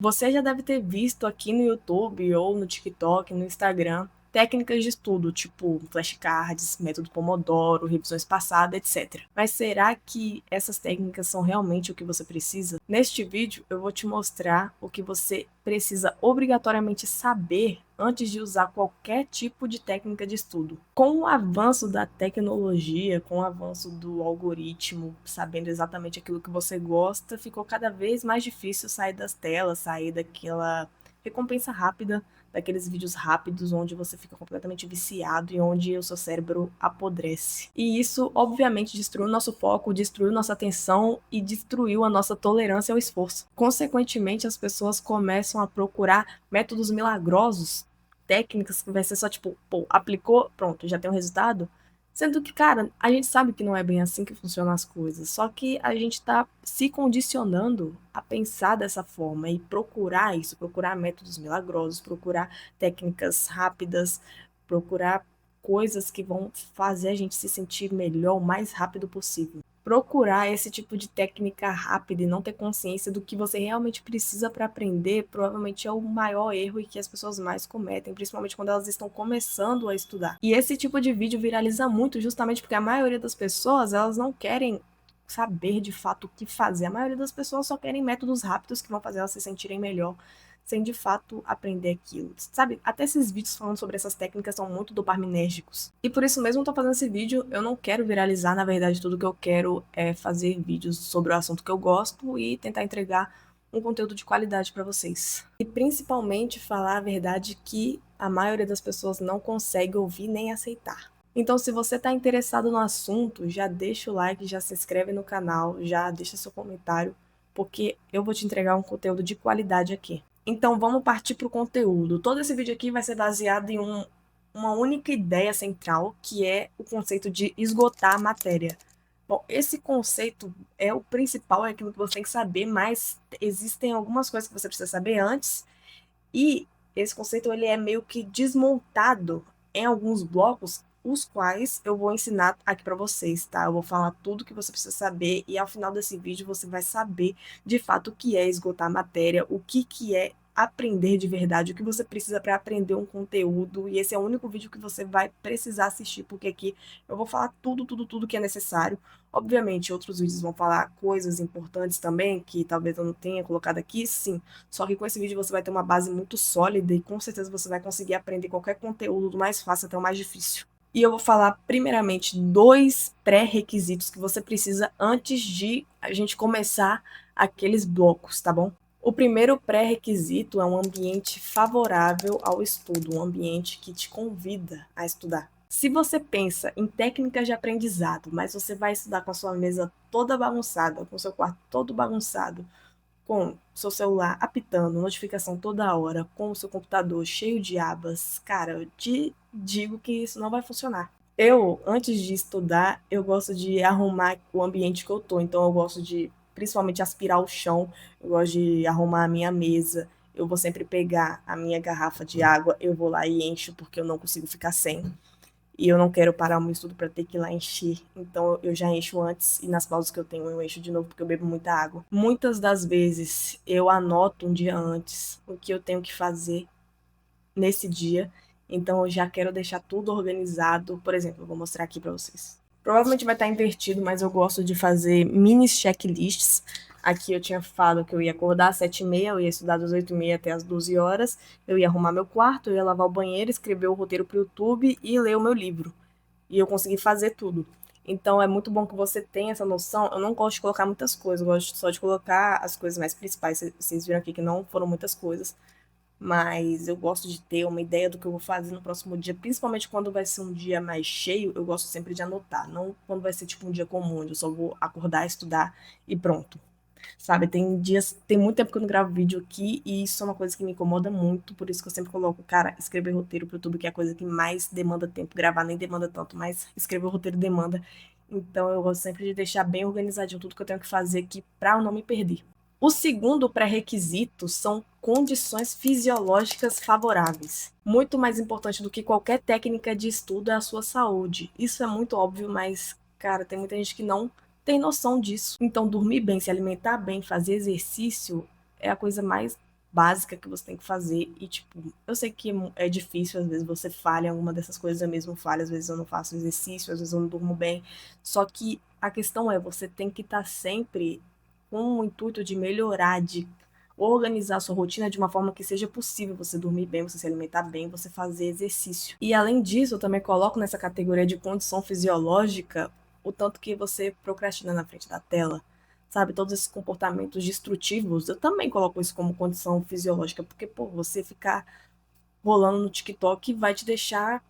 Você já deve ter visto aqui no YouTube ou no TikTok, no Instagram, técnicas de estudo, tipo flashcards, método Pomodoro, revisões passadas, etc. Mas será que essas técnicas são realmente o que você precisa? Neste vídeo, eu vou te mostrar o que você precisa obrigatoriamente saber antes de usar qualquer tipo de técnica de estudo. Com o avanço da tecnologia, com o avanço do algoritmo, sabendo exatamente aquilo que você gosta, ficou cada vez mais difícil sair das telas, sair daquela recompensa rápida, daqueles vídeos rápidos onde você fica completamente viciado e onde o seu cérebro apodrece. E isso, obviamente, destruiu nosso foco, destruiu nossa atenção e destruiu a nossa tolerância ao esforço. Consequentemente, as pessoas começam a procurar métodos milagrosos, técnicas que vai ser só tipo, pô, aplicou, pronto, já tem um resultado. Sendo que, cara, a gente sabe que não é bem assim que funcionam as coisas, só que a gente tá se condicionando a pensar dessa forma e procurar isso, procurar métodos milagrosos, procurar técnicas rápidas, procurar coisas que vão fazer a gente se sentir melhor o mais rápido possível. Procurar esse tipo de técnica rápida e não ter consciência do que você realmente precisa para aprender, provavelmente é o maior erro e que as pessoas mais cometem, principalmente quando elas estão começando a estudar. E esse tipo de vídeo viraliza muito justamente porque a maioria das pessoas, elas não querem saber de fato o que fazer. A maioria das pessoas só querem métodos rápidos que vão fazer elas se sentirem melhor, sem de fato aprender aquilo. Sabe, até esses vídeos falando sobre essas técnicas são muito dopaminérgicos. E por isso mesmo eu tô fazendo esse vídeo, eu não quero viralizar, na verdade, tudo que eu quero é fazer vídeos sobre o assunto que eu gosto e tentar entregar um conteúdo de qualidade para vocês. E principalmente falar a verdade que a maioria das pessoas não consegue ouvir nem aceitar. Então, se você está interessado no assunto, já deixa o like, já se inscreve no canal, já deixa seu comentário, porque eu vou te entregar um conteúdo de qualidade aqui. Então, vamos partir para o conteúdo. Todo esse vídeo aqui vai ser baseado em uma única ideia central, que é o conceito de esgotar a matéria. Bom, esse conceito é o principal, é aquilo que você tem que saber, mas existem algumas coisas que você precisa saber antes, e esse conceito ele é meio que desmontado em alguns blocos, os quais eu vou ensinar aqui para vocês, tá? Eu vou falar tudo que você precisa saber e ao final desse vídeo você vai saber de fato o que é esgotar a matéria, o que é aprender de verdade, o que você precisa para aprender um conteúdo, e esse é o único vídeo que você vai precisar assistir, porque aqui eu vou falar tudo que é necessário. Obviamente, outros vídeos vão falar coisas importantes também, que talvez eu não tenha colocado aqui, sim, só que com esse vídeo você vai ter uma base muito sólida e com certeza você vai conseguir aprender qualquer conteúdo do mais fácil até o mais difícil. E eu vou falar primeiramente 2 pré-requisitos que você precisa antes de a gente começar aqueles blocos, tá bom? O primeiro pré-requisito é um ambiente favorável ao estudo, um ambiente que te convida a estudar. Se você pensa em técnicas de aprendizado, mas você vai estudar com a sua mesa toda bagunçada, com o seu quarto todo bagunçado, com seu celular apitando, notificação toda hora, com o seu computador cheio de abas, cara, eu te digo que isso não vai funcionar. Eu, antes de estudar, eu gosto de arrumar o ambiente que eu tô, então eu gosto de principalmente aspirar o chão, eu gosto de arrumar a minha mesa, eu vou sempre pegar a minha garrafa de água, eu vou lá e encho porque eu não consigo ficar sem. E eu não quero parar o meu estudo para ter que ir lá encher. Então eu já encho antes e nas pausas que eu tenho eu encho de novo porque eu bebo muita água. Muitas das vezes eu anoto um dia antes o que eu tenho que fazer nesse dia. Então eu já quero deixar tudo organizado. Por exemplo, eu vou mostrar aqui para vocês. Provavelmente vai estar invertido, mas eu gosto de fazer mini checklists. Aqui eu tinha falado que eu ia acordar às 7h30, eu ia estudar das 8h30 até as 12 horas, eu ia arrumar meu quarto, eu ia lavar o banheiro, escrever o roteiro para o YouTube e ler o meu livro. E eu consegui fazer tudo. Então é muito bom que você tenha essa noção. Eu não gosto de colocar muitas coisas, eu gosto só de colocar as coisas mais principais. Vocês viram aqui que não foram muitas coisas, mas eu gosto de ter uma ideia do que eu vou fazer no próximo dia, principalmente quando vai ser um dia mais cheio, eu gosto sempre de anotar, não quando vai ser tipo um dia comum, onde eu só vou acordar, estudar e pronto. Sabe, tem dias, tem muito tempo que eu não gravo vídeo aqui e isso é uma coisa que me incomoda muito, por isso que eu sempre coloco, cara, escrever roteiro pro YouTube, que é a coisa que mais demanda tempo, gravar nem demanda tanto, mas escrever o roteiro demanda. Então eu gosto sempre de deixar bem organizadinho tudo que eu tenho que fazer aqui pra eu não me perder. O segundo pré-requisito são condições fisiológicas favoráveis. Muito mais importante do que qualquer técnica de estudo é a sua saúde. Isso é muito óbvio, mas, cara, tem muita gente que não tem noção disso. Então, dormir bem, se alimentar bem, fazer exercício é a coisa mais básica que você tem que fazer e, tipo, eu sei que é difícil, às vezes você falha em alguma dessas coisas, eu mesmo falho, às vezes eu não faço exercício, às vezes eu não durmo bem, só que a questão é, você tem que estar sempre com o intuito de melhorar, de organizar a sua rotina de uma forma que seja possível você dormir bem, você se alimentar bem, você fazer exercício. E além disso, eu também coloco nessa categoria de condição fisiológica o tanto que você procrastina na frente da tela, sabe? Todos esses comportamentos destrutivos, eu também coloco isso como condição fisiológica, porque, pô, você ficar rolando no TikTok vai te deixar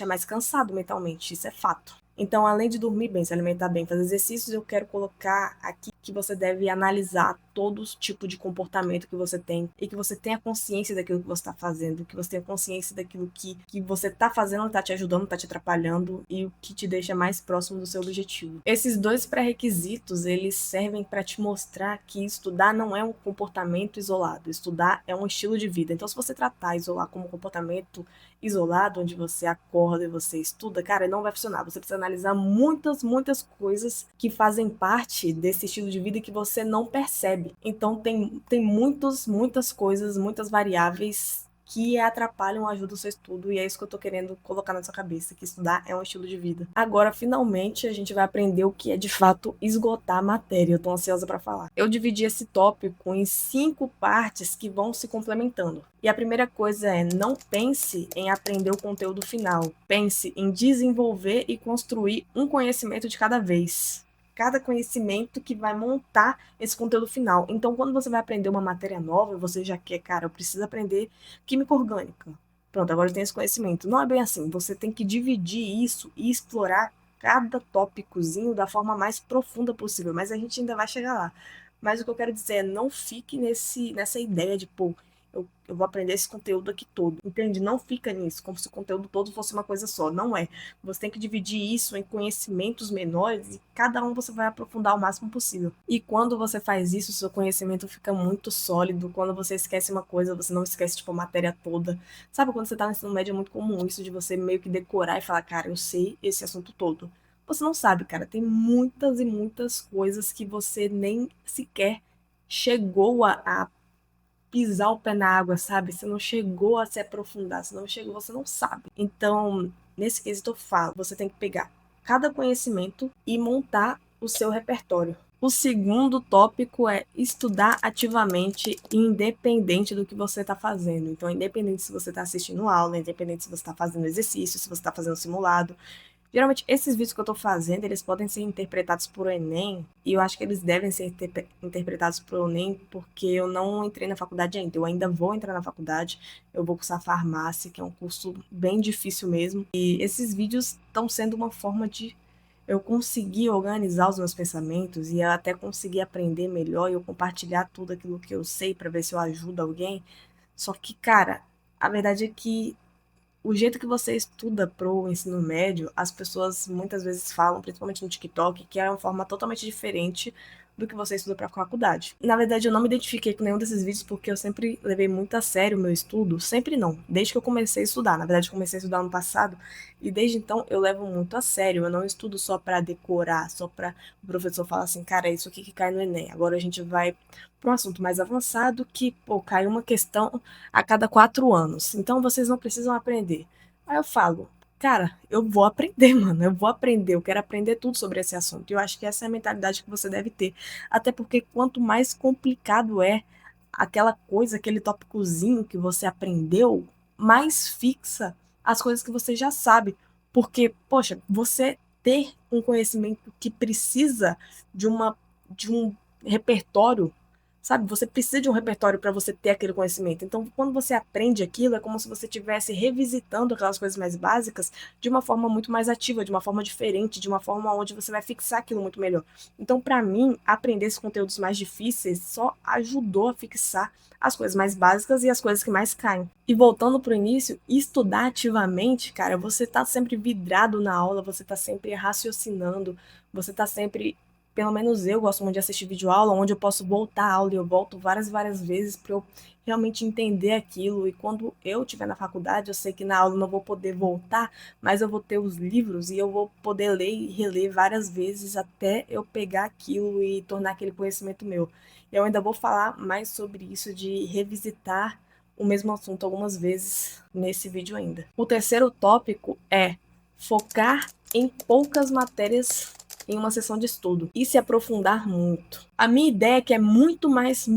mais cansado mentalmente, isso é fato. Então, além de dormir bem, se alimentar bem, fazer exercícios, eu quero colocar aqui que você deve analisar todo tipo de comportamento que você tem e que você tenha consciência daquilo que você está fazendo, que você tenha consciência daquilo que você está fazendo, está te ajudando, está te atrapalhando e o que te deixa mais próximo do seu objetivo. Esses dois pré-requisitos, eles servem para te mostrar que estudar não é um comportamento isolado, estudar é um estilo de vida. Então, se você tratar isolar como um comportamento isolado, onde você acorda e você estuda, cara, não vai funcionar. Você precisa analisar muitas coisas que fazem parte desse estilo de vida e que você não percebe. Então tem muitas coisas, muitas variáveis que atrapalham a ajuda do seu estudo, e é isso que eu tô querendo colocar na sua cabeça, que estudar é um estilo de vida. Agora, finalmente, a gente vai aprender o que é de fato esgotar a matéria. Eu tô ansiosa para falar. Eu dividi esse tópico em 5 partes que vão se complementando. E a primeira coisa é, não pense em aprender o conteúdo final. Pense em desenvolver e construir um conhecimento de cada vez. Cada conhecimento que vai montar esse conteúdo final. Então, quando você vai aprender uma matéria nova, você já quer, cara, eu preciso aprender química orgânica. Pronto, agora eu tenho esse conhecimento. Não é bem assim. Você tem que dividir isso e explorar cada tópicozinho da forma mais profunda possível. Mas a gente ainda vai chegar lá. Mas o que eu quero dizer é, não fique nessa ideia de, pô, eu vou aprender esse conteúdo aqui todo, entende? Não fica nisso, como se o conteúdo todo fosse uma coisa só. Não é. Você tem que dividir isso em conhecimentos menores e cada um você vai aprofundar o máximo possível. E quando você faz isso, seu conhecimento fica muito sólido. Quando você esquece uma coisa, você não esquece, tipo, a matéria toda. Sabe quando você tá no ensino médio, é muito comum isso de você meio que decorar e falar, cara, eu sei esse assunto todo. Você não sabe, cara. Tem muitas coisas que você nem sequer chegou a pisar o pé na água, sabe? Você não chegou a se aprofundar, você não chegou, você não sabe. Então, nesse quesito eu falo, você tem que pegar cada conhecimento e montar o seu repertório. O segundo tópico é estudar ativamente, independente do que você está fazendo. Então, independente se você está assistindo aula, independente se você está fazendo exercício, se você está fazendo simulado, geralmente, esses vídeos que eu tô fazendo, eles podem ser interpretados por Enem, e eu acho que eles devem ser interpretados por Enem, porque eu não entrei na faculdade ainda. Eu ainda vou entrar na faculdade, eu vou cursar farmácia, que é um curso bem difícil mesmo. E esses vídeos estão sendo uma forma de eu conseguir organizar os meus pensamentos e eu até conseguir aprender melhor e eu compartilhar tudo aquilo que eu sei para ver se eu ajudo alguém. Só que, cara, a verdade é que o jeito que você estuda pro ensino médio, as pessoas muitas vezes falam, principalmente no TikTok, que é uma forma totalmente diferente do que você estuda para a faculdade. Na verdade, eu não me identifiquei com nenhum desses vídeos porque eu sempre levei muito a sério o meu estudo. Sempre não, desde que eu comecei a estudar. Na verdade, eu comecei a estudar ano passado e desde então eu levo muito a sério. Eu não estudo só para decorar, só para o professor falar assim, cara, é isso aqui que cai no Enem. Agora a gente vai para um assunto mais avançado que, pô, cai uma questão a cada 4 anos. Então vocês não precisam aprender. Aí eu falo, cara, eu vou aprender, mano. Eu vou aprender. Eu quero aprender tudo sobre esse assunto. E eu acho que essa é a mentalidade que você deve ter. Até porque quanto mais complicado é aquela coisa, aquele tópicozinho que você aprendeu, mais fixa as coisas que você já sabe. Porque, poxa, você ter um conhecimento que precisa de um repertório, sabe? Você precisa de um repertório para você ter aquele conhecimento. Então, quando você aprende aquilo, é como se você estivesse revisitando aquelas coisas mais básicas de uma forma muito mais ativa, de uma forma diferente, de uma forma onde você vai fixar aquilo muito melhor. Então, para mim, aprender esses conteúdos mais difíceis só ajudou a fixar as coisas mais básicas e as coisas que mais caem. E voltando pro início, estudar ativamente, cara, você tá sempre vidrado na aula, você tá sempre raciocinando, você tá sempre pelo menos eu gosto muito de assistir videoaula, onde eu posso voltar à aula e eu volto várias e várias vezes para eu realmente entender aquilo. E quando eu estiver na faculdade, eu sei que na aula eu não vou poder voltar, mas eu vou ter os livros e eu vou poder ler e reler várias vezes até eu pegar aquilo e tornar aquele conhecimento meu. Eu ainda vou falar mais sobre isso de revisitar o mesmo assunto algumas vezes nesse vídeo ainda. O terceiro tópico é focar em poucas matérias em uma sessão de estudo e se aprofundar muito. A minha ideia é que é muito mais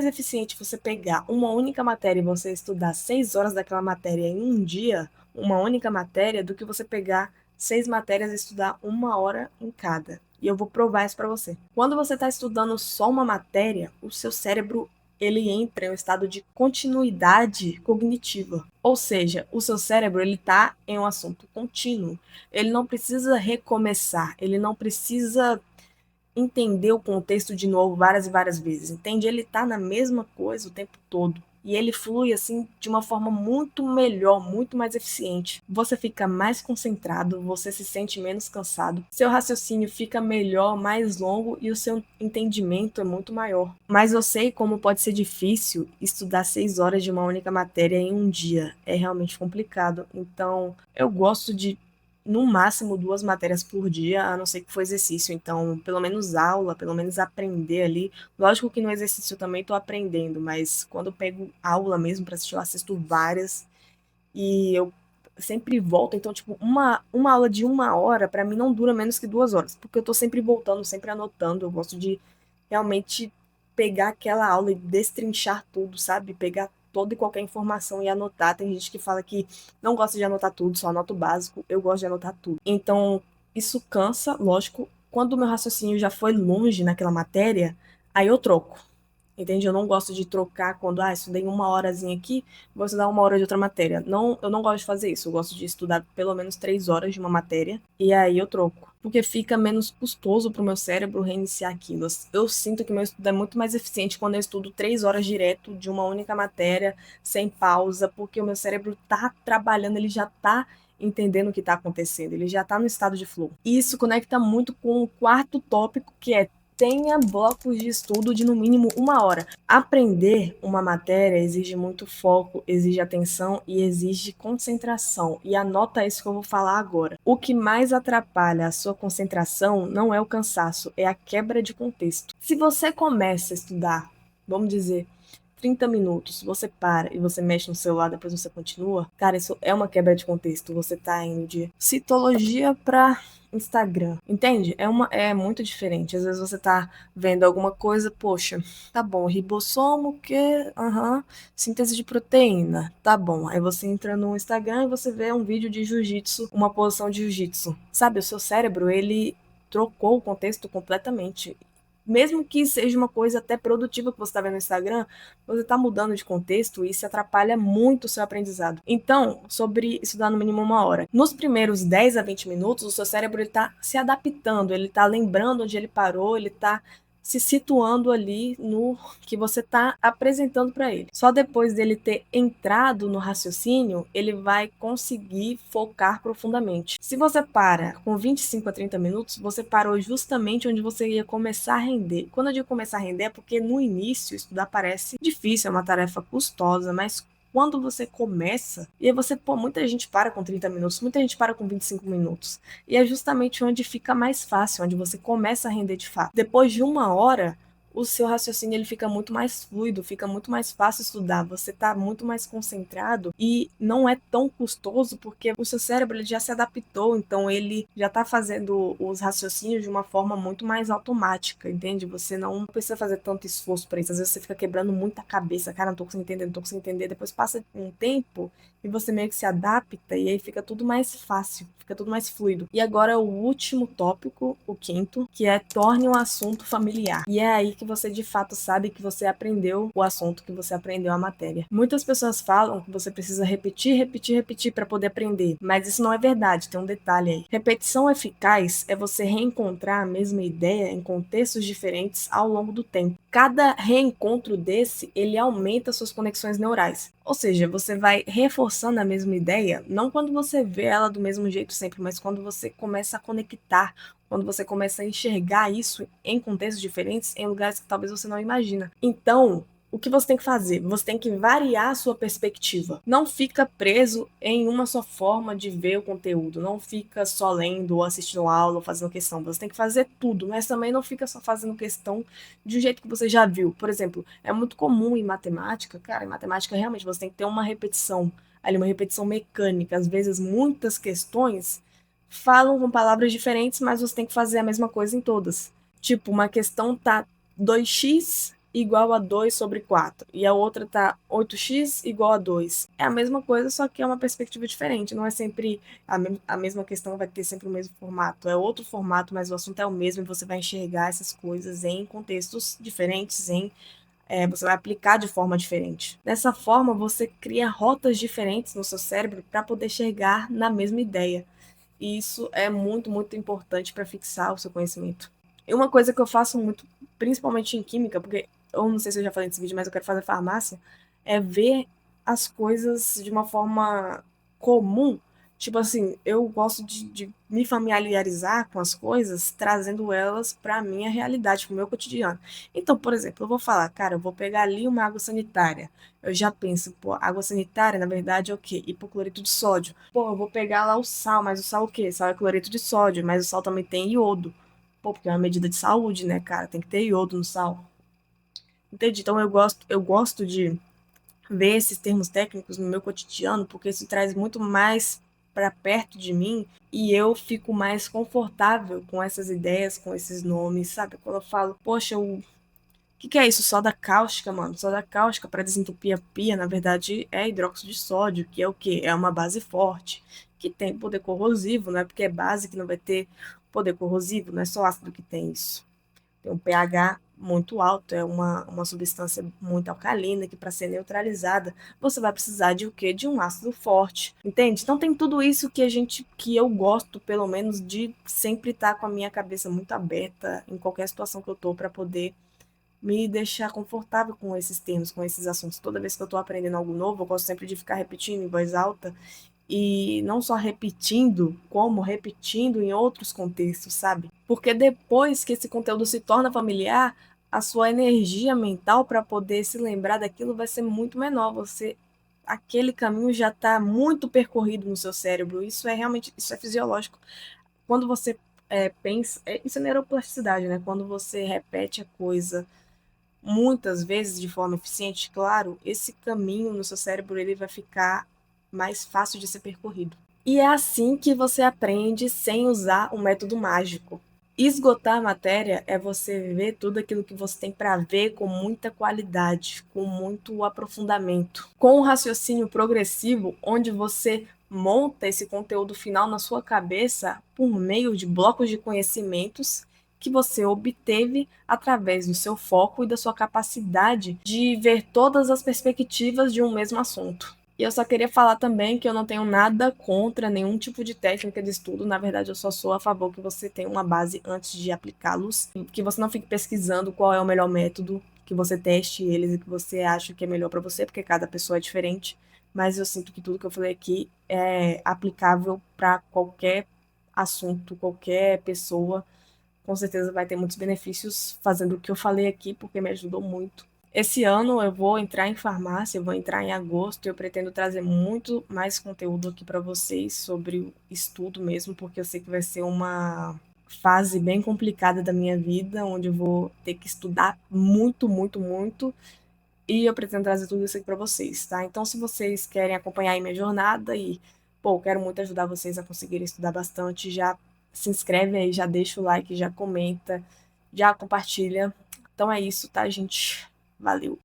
eficiente você pegar uma única matéria e você estudar 6 horas daquela matéria em um dia, uma única matéria, do que você pegar 6 matérias e estudar 1 hora em cada. E eu vou provar isso para você. Quando você está estudando só uma matéria, o seu cérebro ele entra em um estado de continuidade cognitiva. Ou seja, o seu cérebro ele está em um assunto contínuo. Ele não precisa recomeçar, ele não precisa entender o contexto de novo várias e várias vezes, entende? Ele está na mesma coisa o tempo todo. E ele flui assim de uma forma muito melhor, muito mais eficiente. Você fica mais concentrado, você se sente menos cansado, seu raciocínio fica melhor, mais longo e o seu entendimento é muito maior. Mas eu sei como pode ser difícil estudar 6 horas de uma única matéria em um dia. É realmente complicado. Então, eu gosto de no máximo 2 matérias por dia, a não ser que for exercício. Então, pelo menos aula, pelo menos aprender ali. Lógico que no exercício eu também estou aprendendo, mas quando eu pego aula mesmo para assistir, eu assisto várias e eu sempre volto. Então, tipo, uma aula de 1 hora, para mim, não dura menos que 2 horas, porque eu estou sempre voltando, sempre anotando. Eu gosto de realmente pegar aquela aula e destrinchar tudo, sabe? Pegar toda e qualquer informação e anotar. Tem gente que fala que não gosta de anotar tudo, só anota o básico. Eu gosto de anotar tudo. Então, isso cansa, lógico. Quando o meu raciocínio já foi longe naquela matéria, aí eu troco. Entende? Eu não gosto de trocar quando, estudei 1 horazinha aqui, vou estudar 1 hora de outra matéria. Não, eu não gosto de fazer isso. Eu gosto de estudar pelo menos 3 horas de uma matéria e aí eu troco. Porque fica menos custoso para o meu cérebro reiniciar aquilo. Eu sinto que meu estudo é muito mais eficiente quando eu estudo 3 horas direto de uma única matéria, sem pausa, porque o meu cérebro tá trabalhando, ele já tá entendendo o que está acontecendo, ele já está no estado de flow. E isso conecta muito com o quarto tópico, que é tenha blocos de estudo de no mínimo 1 hora. Aprender uma matéria exige muito foco, exige atenção e exige concentração. E anota isso que eu vou falar agora. O que mais atrapalha a sua concentração não é o cansaço, é a quebra de contexto. Se você começa a estudar, vamos dizer, 30 minutos, você para e você mexe no celular, depois você continua, cara, isso é uma quebra de contexto. Você tá indo de citologia para Instagram, entende? É muito diferente. Às vezes você tá vendo alguma coisa, poxa, tá bom, ribossomo, síntese de proteína, tá bom. Aí você entra no Instagram e você vê um vídeo de jiu-jitsu, uma posição de jiu-jitsu. Sabe, o seu cérebro, ele trocou o contexto completamente. Mesmo que seja uma coisa até produtiva que você está vendo no Instagram, você está mudando de contexto e isso atrapalha muito o seu aprendizado. Então, sobre estudar no mínimo 1 hora. Nos primeiros 10 a 20 minutos, o seu cérebro está se adaptando, ele está lembrando onde ele parou, ele está se situando ali no que você está apresentando para ele. Só depois dele ter entrado no raciocínio, ele vai conseguir focar profundamente. Se você para com 25 a 30 minutos, você parou justamente onde você ia começar a render. Quando eu digo começar a render, é porque no início estudar parece difícil, é uma tarefa custosa, mas quando você começa, e aí muita gente para com 30 minutos, muita gente para com 25 minutos. E é justamente onde fica mais fácil, onde você começa a render de fato. Depois de 1 hora, o seu raciocínio ele fica muito mais fluido, fica muito mais fácil estudar, você está muito mais concentrado e não é tão custoso porque o seu cérebro ele já se adaptou, então ele já está fazendo os raciocínios de uma forma muito mais automática, entende? Você não precisa fazer tanto esforço para isso, às vezes você fica quebrando muita cabeça, cara, não tô conseguindo entender, não tô conseguindo entender, depois passa um tempo e você meio que se adapta e aí fica tudo mais fácil, fica tudo mais fluido. E agora o último tópico, o quinto, que é torne um assunto familiar. E é aí que você de fato sabe que você aprendeu o assunto, que você aprendeu a matéria. Muitas pessoas falam que você precisa repetir para poder aprender, mas isso não é verdade, tem um detalhe aí. Repetição eficaz é você reencontrar a mesma ideia em contextos diferentes ao longo do tempo. Cada reencontro desse, ele aumenta suas conexões neurais. Ou seja, você vai reforçando a mesma ideia, não quando você vê ela do mesmo jeito sempre, mas quando você começa a conectar quando você começa a enxergar isso em contextos diferentes, em lugares que talvez você não imagina. Então, o que você tem que fazer? Você tem que variar a sua perspectiva. Não fica preso em uma só forma de ver o conteúdo. Não fica só lendo ou assistindo aula ou fazendo questão. Você tem que fazer tudo, mas também não fica só fazendo questão de um jeito que você já viu. Por exemplo, é muito comum em matemática, cara, em matemática realmente você tem que ter uma repetição, ali uma repetição mecânica. Às vezes muitas questões falam com palavras diferentes, mas você tem que fazer a mesma coisa em todas. Tipo, uma questão tá 2x igual a 2 sobre 4, e a outra tá 8x igual a 2. É a mesma coisa, só que é uma perspectiva diferente. Não é sempre a mesma questão, vai ter sempre o mesmo formato. É outro formato, mas o assunto é o mesmo e você vai enxergar essas coisas em contextos diferentes, você vai aplicar de forma diferente. Dessa forma, você cria rotas diferentes no seu cérebro para poder chegar na mesma ideia. E isso é muito, muito importante para fixar o seu conhecimento. E uma coisa que eu faço muito, principalmente em química, porque eu não sei se eu já falei nesse vídeo, mas eu quero fazer farmácia, é ver as coisas de uma forma comum. Tipo assim, eu gosto de me familiarizar com as coisas, trazendo elas para a minha realidade, para o meu cotidiano. Então, por exemplo, eu vou falar, cara, eu vou pegar ali uma água sanitária. Eu já penso, pô, água sanitária, na verdade, é o quê? Hipoclorito de sódio. Pô, eu vou pegar lá o sal, mas o sal o quê? Sal é cloreto de sódio, mas o sal também tem iodo. Pô, porque é uma medida de saúde, né, cara? Tem que ter iodo no sal. Entendi. Então eu gosto de ver esses termos técnicos no meu cotidiano, porque isso traz muito mais para perto de mim e eu fico mais confortável com essas ideias, com esses nomes, sabe? Quando eu falo, poxa, que é isso? Soda cáustica, mano. Soda cáustica para desentupir a pia, na verdade, é hidróxido de sódio, que é o quê? É uma base forte, que tem poder corrosivo, não é porque é base que não vai ter poder corrosivo, não é só ácido que tem isso. Tem um pH muito alto, é uma substância muito alcalina que para ser neutralizada, você vai precisar de o quê? De um ácido forte, entende? Então tem tudo isso que eu gosto, pelo menos, de sempre estar com a minha cabeça muito aberta em qualquer situação que eu tô para poder me deixar confortável com esses termos, com esses assuntos. Toda vez que eu estou aprendendo algo novo, eu gosto sempre de ficar repetindo em voz alta e não só repetindo, como repetindo em outros contextos, sabe? Porque depois que esse conteúdo se torna familiar, a sua energia mental para poder se lembrar daquilo vai ser muito menor. Aquele caminho já está muito percorrido no seu cérebro. Isso é fisiológico. Quando você pensa, isso é neuroplasticidade, né? Quando você repete a coisa muitas vezes de forma eficiente, claro, esse caminho no seu cérebro ele vai ficar mais fácil de ser percorrido. E é assim que você aprende sem usar o método mágico. Esgotar a matéria é você ver tudo aquilo que você tem para ver com muita qualidade, com muito aprofundamento, com um raciocínio progressivo, onde você monta esse conteúdo final na sua cabeça por meio de blocos de conhecimentos que você obteve através do seu foco e da sua capacidade de ver todas as perspectivas de um mesmo assunto. E eu só queria falar também que eu não tenho nada contra nenhum tipo de técnica de estudo. Na verdade, eu só sou a favor que você tenha uma base antes de aplicá-los, que você não fique pesquisando qual é o melhor método, que você teste eles e que você acha que é melhor para você, porque cada pessoa é diferente. Mas eu sinto que tudo que eu falei aqui é aplicável para qualquer assunto, qualquer pessoa. Com certeza vai ter muitos benefícios fazendo o que eu falei aqui, porque me ajudou muito. Esse ano eu vou entrar em farmácia, eu vou entrar em agosto e eu pretendo trazer muito mais conteúdo aqui para vocês sobre o estudo mesmo, porque eu sei que vai ser uma fase bem complicada da minha vida, onde eu vou ter que estudar muito, muito, muito, e eu pretendo trazer tudo isso aqui para vocês, tá? Então, se vocês querem acompanhar aí minha jornada e, pô, quero muito ajudar vocês a conseguirem estudar bastante, já se inscreve aí, já deixa o like, já comenta, já compartilha. Então é isso, tá, gente? Valeu!